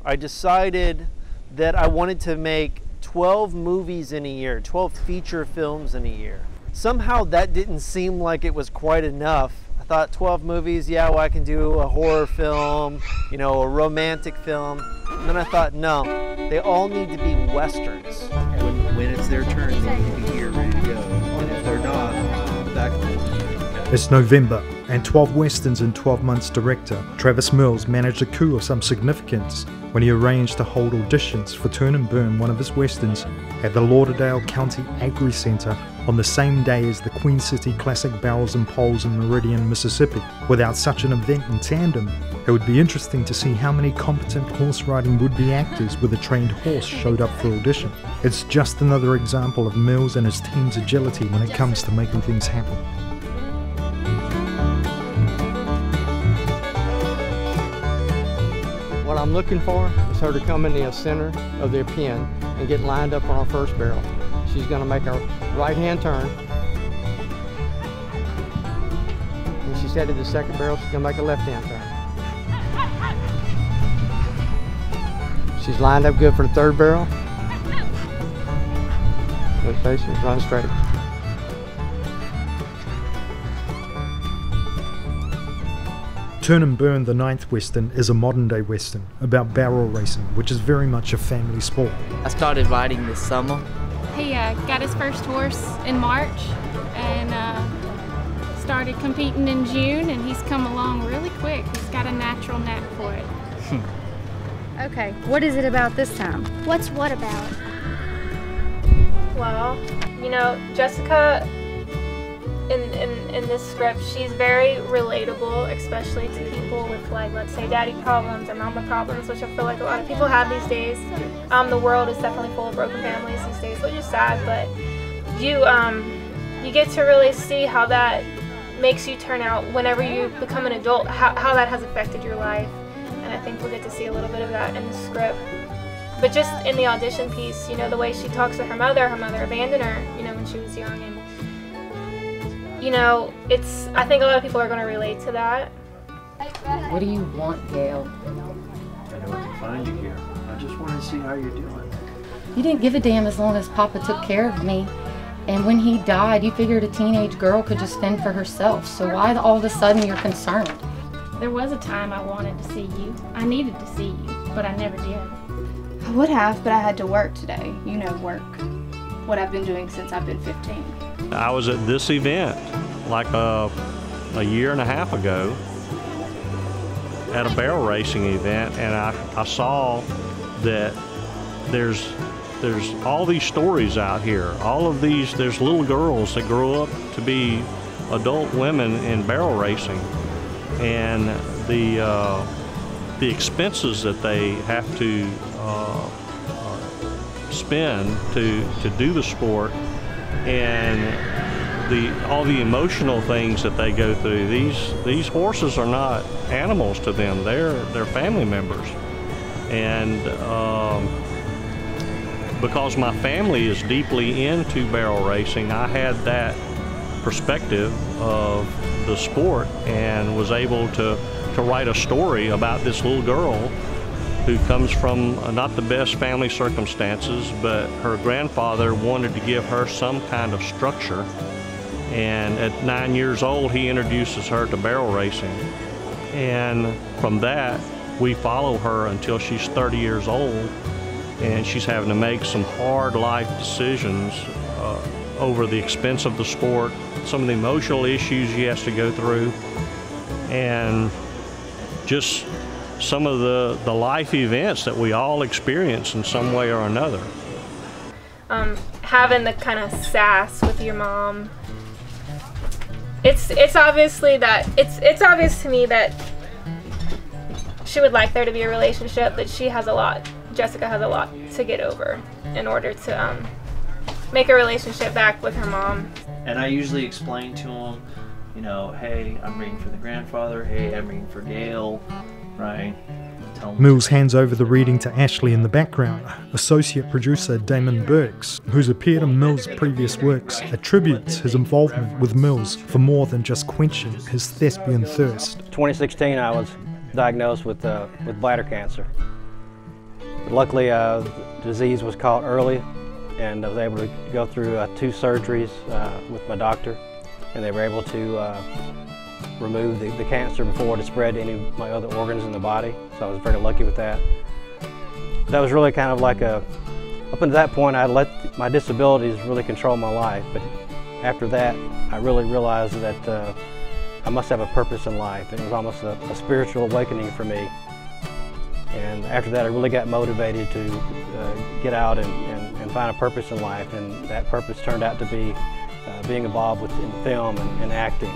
I decided that I wanted to make 12 movies in a year, 12 feature films in a year. Somehow that didn't seem like it was quite enough. I thought 12 movies, yeah, well, I can do a horror film, you know, a romantic film. And then I thought, no, they all need to be Westerns. When it's their turn, they need to be here, ready to go. And if they're not, back to It's November, and 12 Westerns in 12 months director Travis Mills managed a coup of some significance when he arranged to hold auditions for Turn and Burn, one of his Westerns, at the Lauderdale County Agri Center on the same day as the Queen City Classic Barrels and Poles in Meridian, Mississippi. Without such an event in tandem, it would be interesting to see how many competent horse riding would-be actors with a trained horse showed up for audition. It's just another example of Mills and his team's agility when it comes to making things happen. What I'm looking for is her to come in the center of their pen and get lined up on our first barrel. She's going to make a right-hand turn. When she's headed to the second barrel, she's going to make a left-hand turn. She's lined up good for the third barrel. Good face, run straight. Turn and Burn, the 9th Western, is a modern-day Western about barrel racing, which is very much a family sport. I started riding this summer. He got his first horse in March and started competing in June, and he's come along really quick. He's got a natural knack for it. Okay, what is it about this time? What's what about? Well, you know, Jessica in this script, she's very relatable, especially to people with, like, let's say daddy problems or mama problems, which I feel like a lot of people have these days. The world is definitely full of broken families these days, which is sad, but you get to really see how that makes you turn out whenever you become an adult, how that has affected your life. And I think we'll get to see a little bit of that in the script. But just in the audition piece, you know, the way she talks to her mother abandoned her, you know, when she was young. And you know, I think a lot of people are going to relate to that. What do you want, Gail? I know I can find you here. I just want to see how you're doing. You didn't give a damn as long as Papa took care of me. And when he died, you figured a teenage girl could just fend for herself. So why all of a sudden you're concerned? There was a time I wanted to see you. I needed to see you, but I never did. I would have, but I had to work today. You know, work. What I've been doing since I've been 15. I was at this event like a year and a half ago at a barrel racing event, and I saw that there's all these stories out here. There's little girls that grow up to be adult women in barrel racing, and the expenses that they have to spend to do the sport, and all the emotional things that they go through. These horses are not animals to them. They're family members, and because my family is deeply into barrel racing, I had that perspective of the sport and was able to write a story about this little girl who comes from not the best family circumstances, but her grandfather wanted to give her some kind of structure. And at 9 years old, he introduces her to barrel racing. And from that, we follow her until she's 30 years old, and she's having to make some hard life decisions over the expense of the sport, some of the emotional issues she has to go through, and just some of the life events that we all experience in some way or another. Having the kind of sass with your mom, it's obviously that it's obvious to me that she would like there to be a relationship, but Jessica has a lot to get over in order to make a relationship back with her mom. And I usually explain to them, you know, hey, I'm reading for the grandfather, hey, I'm reading for Gail, right? Mills hands over the reading to Ashleigh in the background. Associate producer Damon Burks, who's appeared in Mills' previous works, attributes his involvement with Mills for more than just quenching his thespian thirst. 2016, I was diagnosed with bladder cancer. But luckily, the disease was caught early, and I was able to go through 2 surgeries with my doctor, and they were able to remove the cancer before it had spread to any of my other organs in the body. So I was very lucky with that. That was really kind of like up until that point, I let my disabilities really control my life. But after that, I really realized that I must have a purpose in life. It was almost a spiritual awakening for me. And after that, I really got motivated to get out and find a purpose in life. And that purpose turned out to be being involved in film and acting.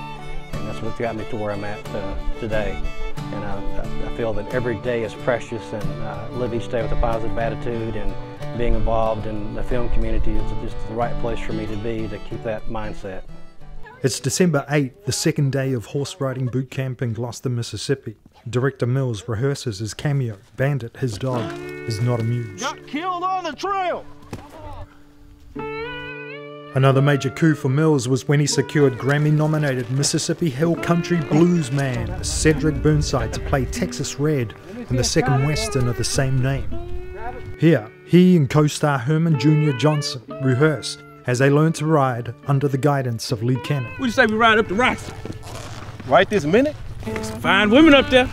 And that's what got me to where I'm at today. And I feel that every day is precious, and live each day with a positive attitude, and being involved in the film community is just the right place for me to be to keep that mindset. It's December 8th, the second day of horse riding boot camp in Gloucester, Mississippi. Director Mills rehearses his cameo. Bandit, his dog, is not amused. Got killed on the trail! Another major coup for Mills was when he secured Grammy-nominated Mississippi Hill Country blues man Cedric Burnside to play Texas Red in the second western of the same name. Here, he and co-star Herman Johnson rehearse as they learn to ride under the guidance of Lee Cannon. What do you say we ride up the rocks? Right this minute? There's some fine women up there.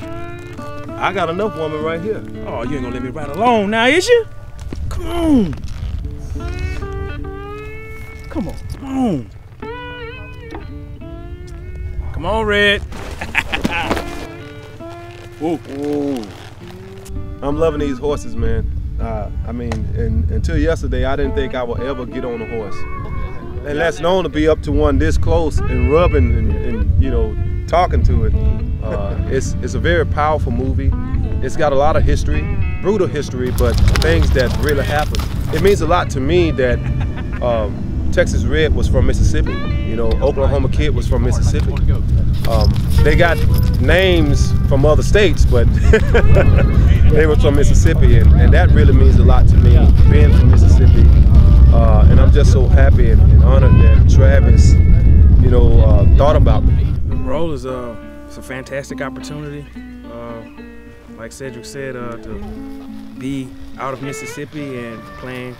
I got enough women right here. Oh, you ain't gonna let me ride alone now, is you? Come on. Come on, come on. Come on, Red. Whoa. Whoa. I'm loving these horses, man. I mean, until yesterday, I didn't think I would ever get on a horse. And that's known to be up to one this close and rubbing and you know, talking to it. It's a very powerful movie. It's got a lot of history, brutal history, but things that really happened. It means a lot to me that Texas Red was from Mississippi. You know, Oklahoma Kid was from Mississippi. They got names from other states, but they were from Mississippi, and that really means a lot to me, being from Mississippi. And I'm just so happy and honored that Travis, you know, thought about me. The role is it's a fantastic opportunity. Like Cedric said, to be out of Mississippi and playing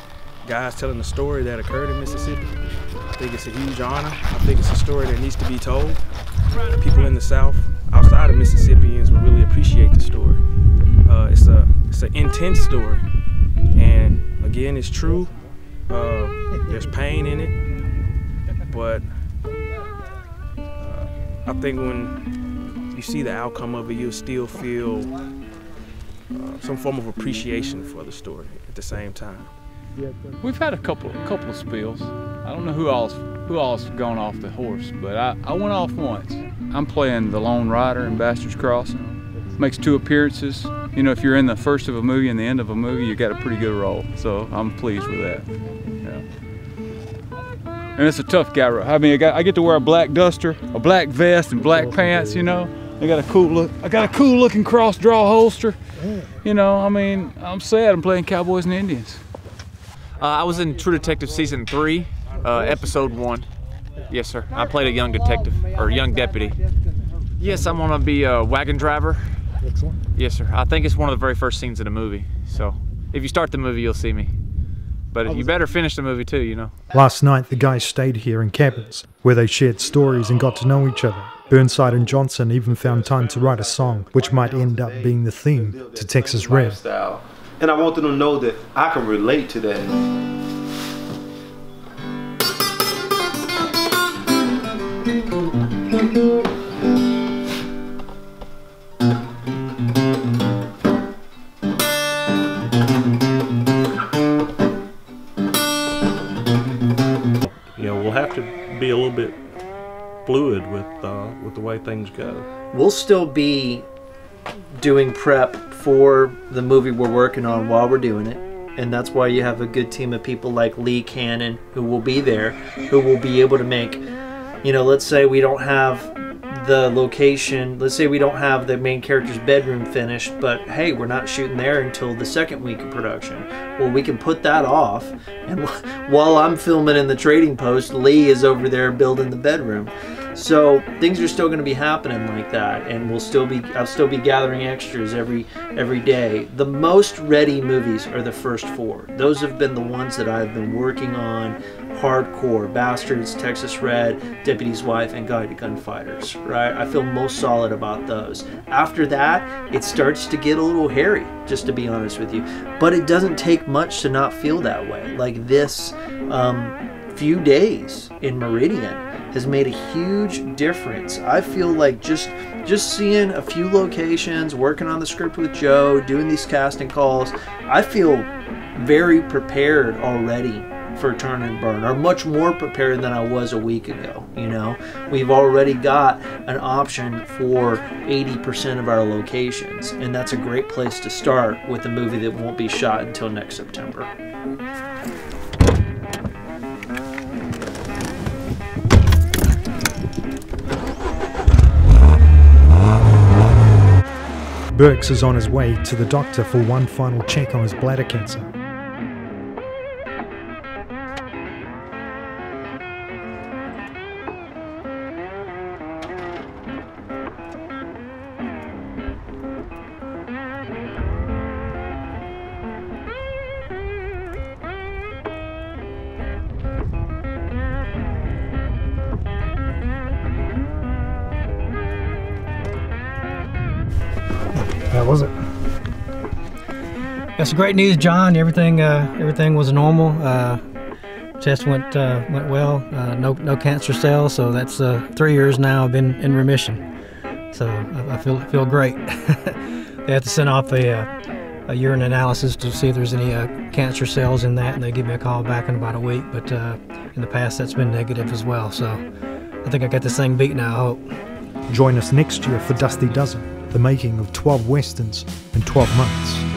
guys telling the story that occurred in Mississippi. I think it's a huge honor. I think it's a story that needs to be told. People in the South, outside of Mississippians, will really appreciate the story. It's an intense story, and again, it's true. There's pain in it, but I think when you see the outcome of it, you'll still feel some form of appreciation for the story at the same time. We've had a couple of spills. I don't know who all's gone off the horse, but I went off once. I'm playing the Lone Rider in Bastard's Crossing. Makes 2 appearances. You know, if you're in the first of a movie and the end of a movie, you got a pretty good role. So I'm pleased with that. Yeah. And it's a tough guy. I mean, I get to wear a black duster, a black vest, and black pants. You know, I got a cool look. I got a cool looking cross draw holster. You know, I mean, I'm sad I'm playing Cowboys and Indians. I was in True Detective Season 3, Episode 1. Yes, sir. I played a young detective, or young deputy. Yes, I'm gonna be a wagon driver. Excellent. Yes, sir. I think it's one of the very first scenes in the movie. So, if you start the movie, you'll see me. But you better finish the movie too, you know. Last night, the guys stayed here in cabins, where they shared stories and got to know each other. Burnside and Johnson even found time to write a song, which might end up being the theme to Texas Red. And I want them to know that I can relate to that. You know, we'll have to be a little bit fluid with the way things go. We'll still be doing prep for the movie we're working on while we're doing it, and that's why you have a good team of people like Lee Cannon who will be there, who will be able to make, you know, let's say we don't have the location, let's say we don't have the main character's bedroom finished, but hey, we're not shooting there until the second week of production. Well, we can put that off, and while I'm filming in the trading post, Lee is over there building the bedroom. So things are still going to be happening like that, and I'll still be gathering extras every day. The most ready movies are the first 4. Those have been the ones that I've been working on hardcore: Bastards, Texas Red, Deputy's Wife, and Guide to Gunfighters. Right? I feel most solid about those. After that, it starts to get a little hairy, just to be honest with you. But it doesn't take much to not feel that way. Like this few days in Meridian has made a huge difference. I feel like just seeing a few locations, working on the script with Joe, doing these casting calls, I feel very prepared already for Turn and Burn, or much more prepared than I was a week ago. You know, we've already got an option for 80% of our locations, and that's a great place to start with a movie that won't be shot until next September. Burks is on his way to the doctor for one final check on his bladder cancer. How was it? That's great news, John. Everything was normal. Test went well. No cancer cells. So that's 3 years now. I've been in remission. So I feel great. They have to send off a urine analysis to see if there's any cancer cells in that, and they give me a call back in about a week. But in the past, that's been negative as well. So I think I got this thing beat now, I hope. Join us next year for Dusty Dozen, the making of 12 westerns in 12 months.